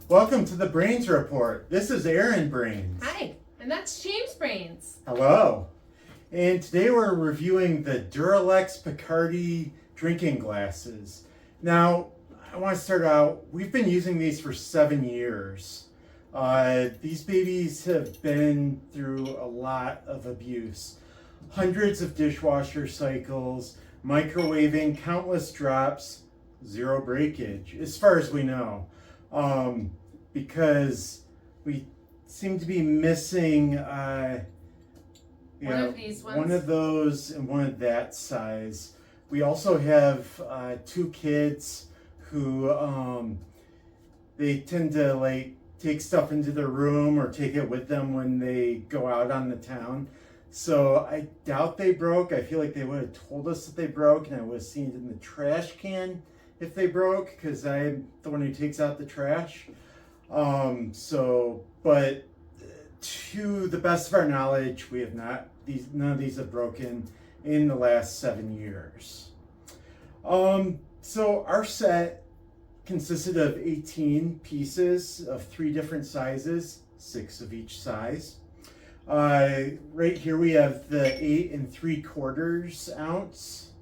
Welcome to the Brains Report. This is Erin Brains. Hi, and that's James Brains. Hello. And today we're reviewing the Duralex Picardie drinking glasses. Now, I want to start out, we've been using these for 7 years. These babies have been through a lot of abuse. Hundreds of dishwasher cycles, microwaving, countless drops, zero breakage, as far as we know. Because we seem to be missing One of these ones. one of those and one of that size. We also have 2 kids who they tend to take stuff into their room or take it with them when they go out on the town. So I doubt they broke. I feel like they would have told us that they broke, and I would have seen it in the trash can if they broke, because I'm the one who takes out the trash. But to the best of our knowledge, we have not. None of these have broken in the last 7 years. So our set consisted of 18 pieces of 3 different sizes, 6 of each size. Right here we have the 8 3/4 ounce,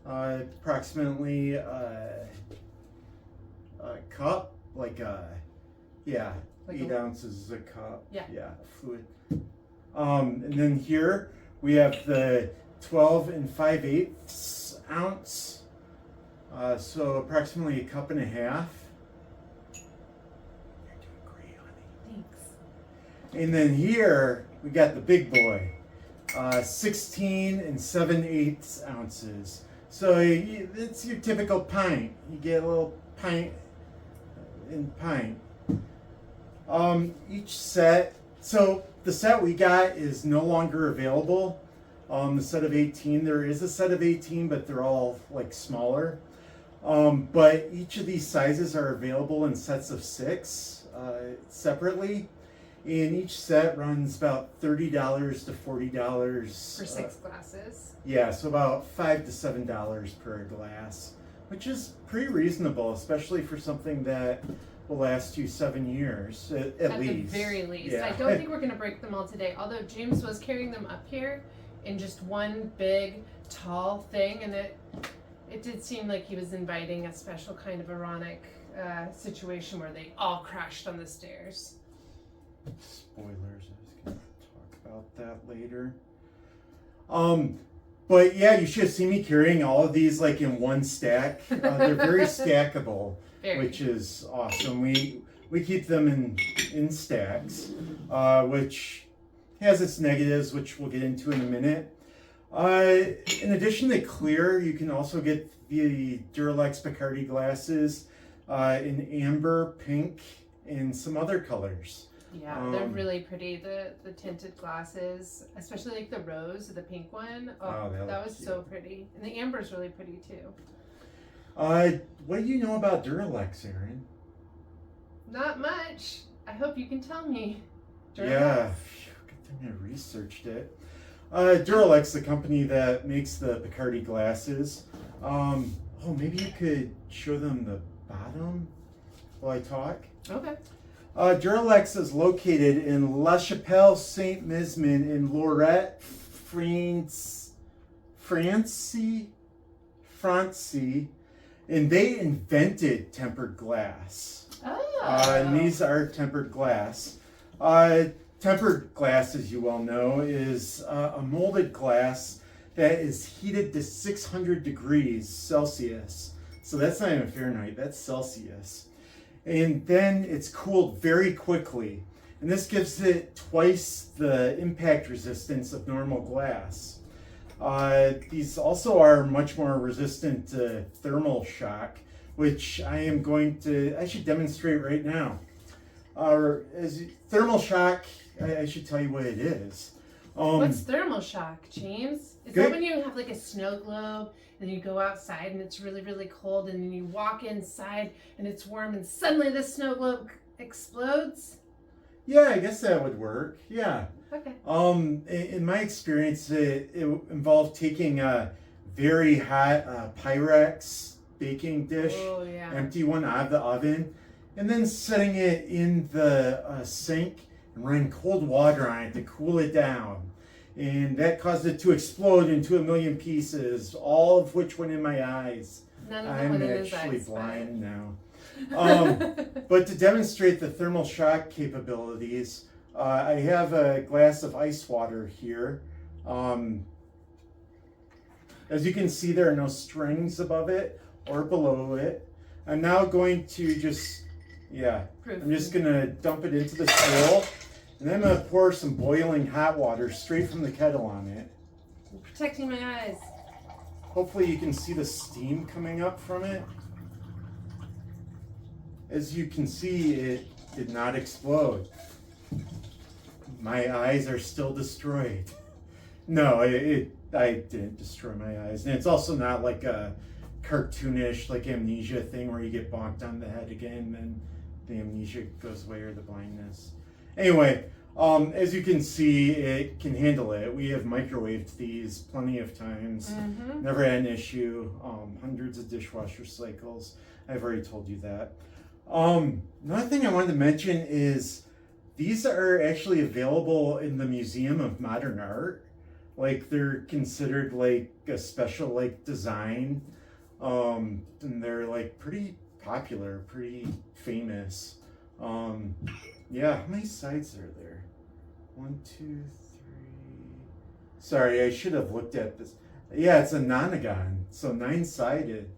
approximately a cup, like 8 ounces is a cup. Yeah, fluid. And then here we have the 12 5/8 ounce, so approximately a cup and a half. You're doing great, honey. Thanks. And then here we got the big boy, 16 7/8 ounces. So it's your typical pint. You get a little pint in pint. Each set, so the set we got is no longer available. The set of 18, there is a set of 18, but they're all smaller. But each of these sizes are available in sets of 6 separately. And each set runs about $30 to $40 For 6 glasses. Yeah, so about $5 to $7 per glass, which is pretty reasonable, especially for something that will last you 7 years at least. The very least. Yeah. I don't think we're going to break them all today, although James was carrying them up here in just one big, tall thing, and it did seem like he was inviting a special kind of ironic situation where they all crashed on the stairs. Spoilers, I was going to talk about that later. But yeah, you should have seen me carrying all of these in one stack. They're very stackable, which is awesome. We keep them in stacks, which has its negatives, which we'll get into in a minute. In addition to clear, you can also get the Duralex Picardie glasses in amber, pink, and some other colors. Yeah, they're really pretty. The tinted glasses, especially the rose, the pink one. Oh, that was so pretty. And the amber's really pretty too. What do you know about Duralex, Erin? Not much. I hope you can tell me. Duralex. Yeah, good thing I researched it. Duralex, the company that makes the Picardie glasses. Maybe you could show them the bottom while I talk. Okay. Duralex is located in La Chapelle Saint-Mismin in Lorette, France, and they invented tempered glass. Oh. And these are tempered glass. Tempered glass, as you well know, is a molded glass that is heated to 600 degrees Celsius. So that's not even Fahrenheit, that's Celsius. And then it's cooled very quickly. And this gives it twice the impact resistance of normal glass. These also are much more resistant to thermal shock, which I should demonstrate right now. Thermal shock, I should tell you what it is. What's thermal shock, James? Is that when you have a snow globe and you go outside and it's really, really cold, and then you walk inside and it's warm and suddenly the snow globe explodes? Yeah, I guess that would work. Yeah. Okay. In my experience, it involved taking a very hot Pyrex baking dish, oh, yeah. empty one out of the oven, and then setting it in the sink and running cold water on it to cool it down. And that caused it to explode into a million pieces, all of which went in my eyes. None of them I'm went in his actually eyes. blind now. But to demonstrate the thermal shock capabilities, I have a glass of ice water here. As you can see, there are no strings above it or below it. I'm now going to just, I'm just going to dump it into the bowl. And then I'm going to pour some boiling hot water straight from the kettle on it. I'm protecting my eyes. Hopefully you can see the steam coming up from it. As you can see, it did not explode. My eyes are still destroyed. No, I didn't destroy my eyes. And it's also not like a cartoonish, like amnesia thing where you get bonked on the head again and the amnesia goes away or the blindness. Anyway, as you can see, it can handle it. We have microwaved these plenty of times. Mm-hmm. Never had an issue. Hundreds of dishwasher cycles. I've already told you that. Another thing I wanted to mention is these are actually available in the Museum of Modern Art. Like they're considered like a special like design. And they're like pretty popular, pretty famous. Yeah, how many sides are there? 1, 2, 3. Sorry, I should have looked at this. Yeah, it's a Nonagon, so 9-sided.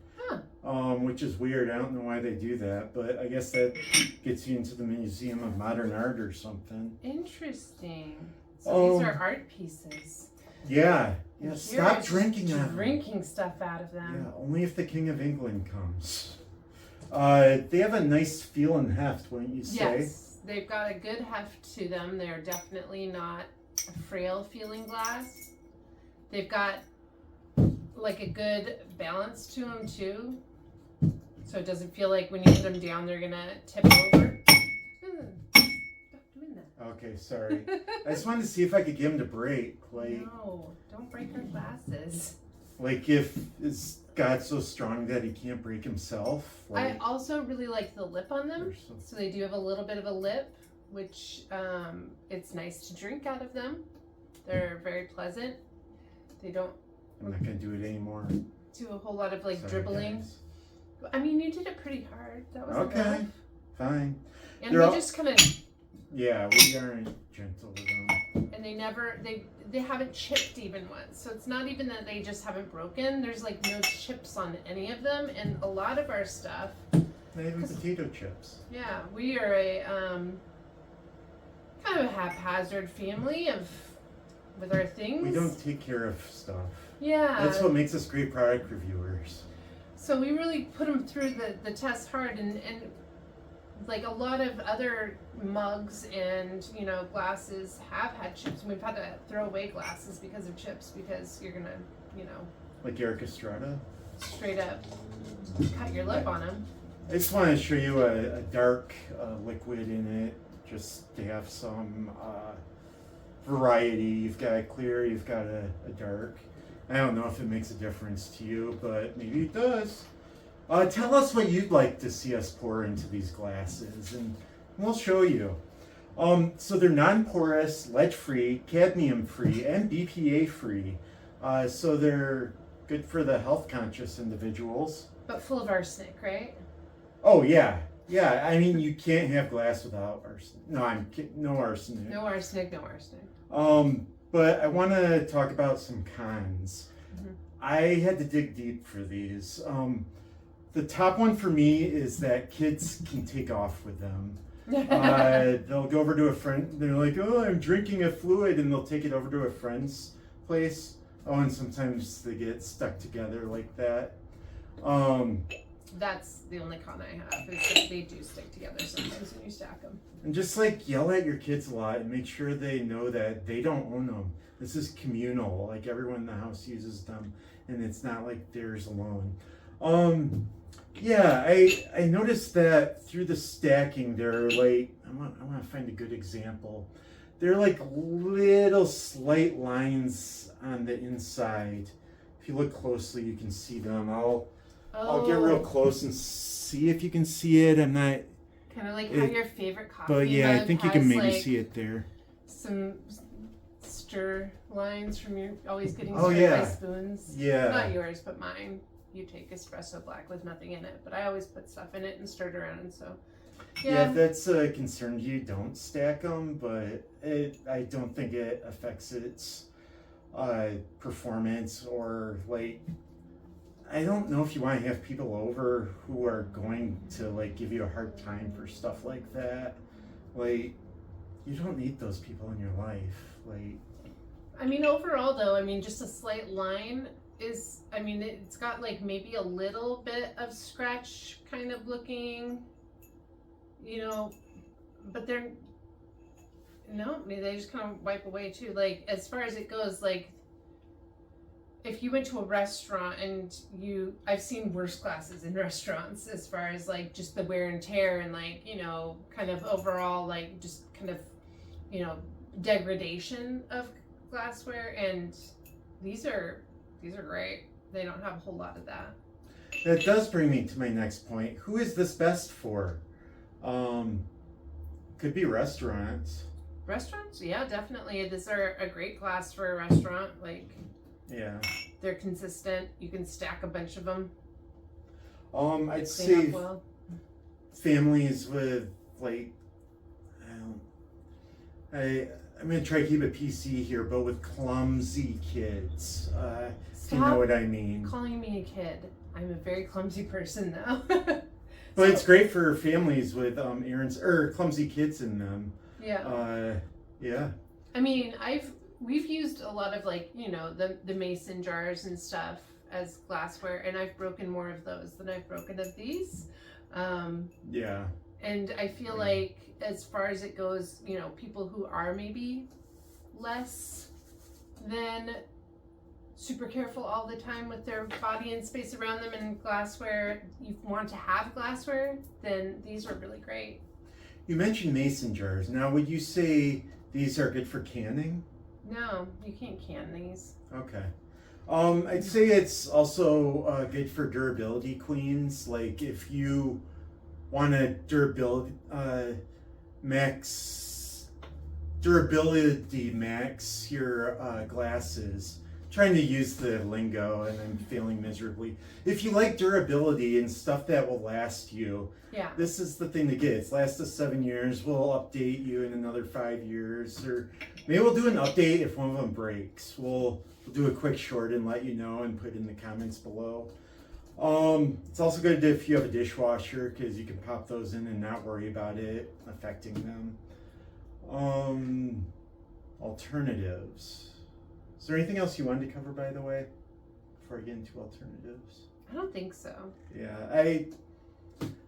Which is weird. I don't know why they do that, but I guess that gets you into the Museum of Modern Art or something. Interesting. So these are art pieces. Yeah. Here Stop it's drinking them. Drinking stuff out of them. Yeah, only if the King of England comes. They have a nice feel and heft, wouldn't you say? Yes, they've got a good heft to them. They're definitely not a frail feeling glass. They've got like a good balance to them too. So it doesn't feel like when you put them down, they're gonna tip over. Stop doing that. Okay, sorry. I just wanted to see if I could get him to break. Like, No, don't break our glasses. Like if is God so strong that he can't break himself? I Like, also really like the lip on them. Or So they do have a little bit of a lip, which it's nice to drink out of them. They're very pleasant. They don't I'm not gonna do it anymore. do a whole lot of like Sorry, dribbling. guys. I mean, you did it pretty hard. That was Okay, enough. fine. And They're we all- just kind of, Yeah, we aren't gentle with them. and they haven't chipped even once. So it's not even that they just haven't broken. There's like no chips on any of them, and a lot of our stuff. Not even potato chips. Yeah, we are a kind of a haphazard family with our things. We don't take care of stuff. Yeah. That's what makes us great product reviewers. So we really put them through the test hard, and like a lot of other mugs and glasses have had chips. We've had to throw away glasses because of chips, because you're gonna Like Eric Estrada. straight up cut your lip on them. I just want to show you a dark liquid in it, just to have some variety. You've got a clear, you've got a dark. I don't know if it makes a difference to you, but maybe it does. Tell us what you'd like to see us pour into these glasses, and we'll show you. So they're non-porous, lead-free, cadmium-free, and BPA-free. So they're good for the health-conscious individuals. But full of arsenic, right? Oh yeah, yeah. I mean, you can't have glass without arsenic. No, no arsenic. No arsenic, no arsenic. But I want to talk about some cons. Mhm. I had to dig deep for these. The top one for me is that kids can take off with them. They'll go over to a friend. They're like, "Oh, I'm drinking a fluid," and they'll take it over to a friend's place. Oh, and sometimes they get stuck together like that. That's the only con I have, is that they do stick together sometimes when you stack them. And just like yell at your kids a lot and make sure they know that they don't own them. This is communal. Like everyone in the house uses them, and it's not like theirs alone. Yeah, I noticed that through the stacking, they're like, I want to find a good example. They're like little slight lines on the inside. If you look closely, you can see them. I'll get real close and see if you can see it. I'm not Kind of like how your favorite coffee But yeah, I mug think you can has, maybe like, see it there. some stir lines from your always getting Oh, stirred yeah. by spoons. Yeah. Not yours, but mine. You take espresso black with nothing in it, but I always put stuff in it and stir it around. So Yeah, if that's a concern to you, don't stack them, but I don't think it affects its performance or like. I don't know if you want to have people over who are going to like give you a hard time for stuff like that. Like, you don't need those people in your life. Like, I mean, overall though, I mean, just a slight line is, I mean, it's got like maybe a little bit of scratch kind of looking, you know, but they're, no, maybe they just kind of wipe away too. Like, as far as it goes, like, if you went to a restaurant and I've seen worse glasses in restaurants as far as like just the wear and tear and like, you know, kind of overall like just kind of, you know, degradation of glassware, and these are great. They don't have a whole lot of that. that does bring me to my next point. Who is this best for? Could be restaurants. Restaurants, yeah, definitely. These are a great glass for a restaurant. Like, Yeah. they're consistent. You can stack a bunch of them. I'd Clean say up well. families with like, I'm gonna try to keep it PC here, but with clumsy kids. If you know what I mean. Calling me a kid. I'm a very clumsy person now. But it's great for families with clumsy kids in them. Yeah. Yeah. I mean, we've used a lot of like, you know, the mason jars and stuff as glassware, and I've broken more of those than I've broken of these. Yeah. And I feel like as far as it goes, you know, people who are maybe less than super careful all the time with their body and space around them and glassware, you want to have glassware, then these are really great. You mentioned mason jars. Now, would you say these are good for canning? No, you can't can these. Okay. I'd say it's also good for durability queens. Like if you want to durability max your glasses. Trying to use the lingo and I'm failing miserably. If you like durability and stuff that will last you, Yeah. this is the thing to get. It's last us 7 years. We'll update you in another 5 years, or maybe we'll do an update if one of them breaks. We'll do a quick short and let you know and put in the comments below. It's also good if you have a dishwasher because you can pop those in and not worry about it affecting them. Alternatives. Is there anything else you wanted to cover, by the way, before I get into alternatives? I don't think so. Yeah,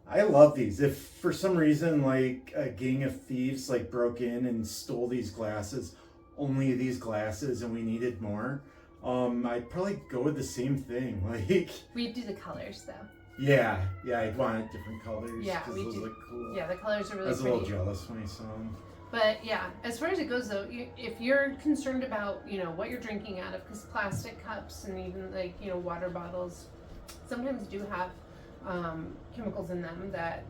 I love these. If for some reason like a gang of thieves like broke in and stole these glasses, only these glasses, and we needed more, I'd probably go with the same thing. Like We do the colors though. yeah, I'd want different colors. Yeah, 'cause we those do. look cool. Yeah, the colors are I really was a pretty. little jealous when I saw them. But yeah, as far as it goes though, if you're concerned about, you know, what you're drinking out of, because plastic cups and even like, you know, water bottles sometimes do have chemicals in them that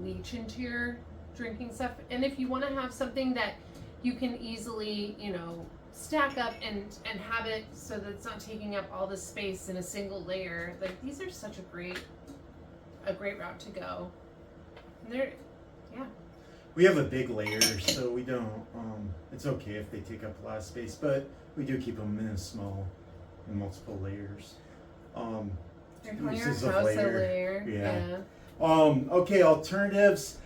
leach into your drinking stuff. And if you want to have something that you can easily, you know, stack up and have it so that it's not taking up all the space in a single layer, like these are such a great route to go. And they're, yeah. We have a big layer, so we don't. It's okay if they take up a lot of space, but we do keep them in multiple layers. They're calling your Uses house of a layer. layer. Yeah. Okay, alternatives.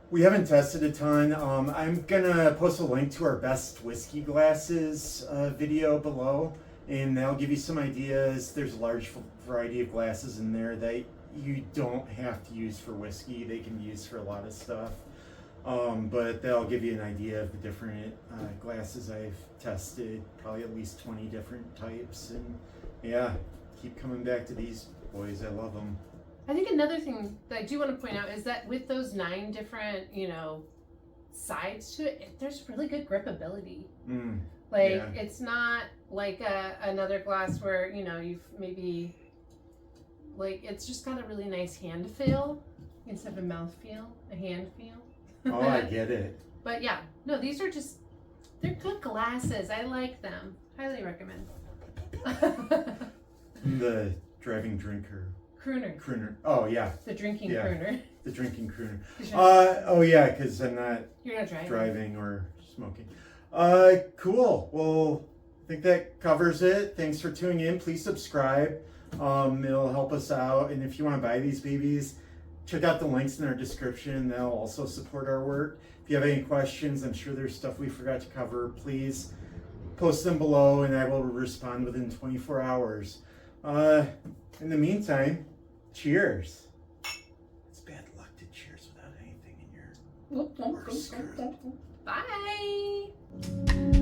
We haven't tested a ton. I'm gonna post a link to our best whiskey glasses video below, and that'll give you some ideas. There's a large variety of glasses in there that you don't have to use for whiskey. They can be used for a lot of stuff. But that'll give you an idea of the different glasses I've tested, probably at least 20 different types, and yeah, keep coming back to these boys. I love them. I think another thing that I do want to point out is that with those 9 different, you know, sides to it, there's really good gripability. Like, yeah. It's not like another glass where, you know, you've maybe, like, it's just got a really nice hand feel. instead of a mouth feel, a hand feel. Oh, I get it. But yeah, no, these are just, they're good glasses. I like them. Highly recommend. The driving drinker. Crooner. Oh, yeah. The drinking Yeah. crooner. The drinking crooner. 'Cause Oh, yeah, because I'm not you're not driving. driving or smoking. Cool. Well, I think that covers it. Thanks for tuning in. Please subscribe. It'll help us out. And if you want to buy these babies, check out the links in our description. They'll also support our work. If you have any questions, I'm sure there's stuff we forgot to cover. Please post them below and I will respond within 24 hours. In the meantime, cheers. It's bad luck to cheers without anything in your skirt. Bye.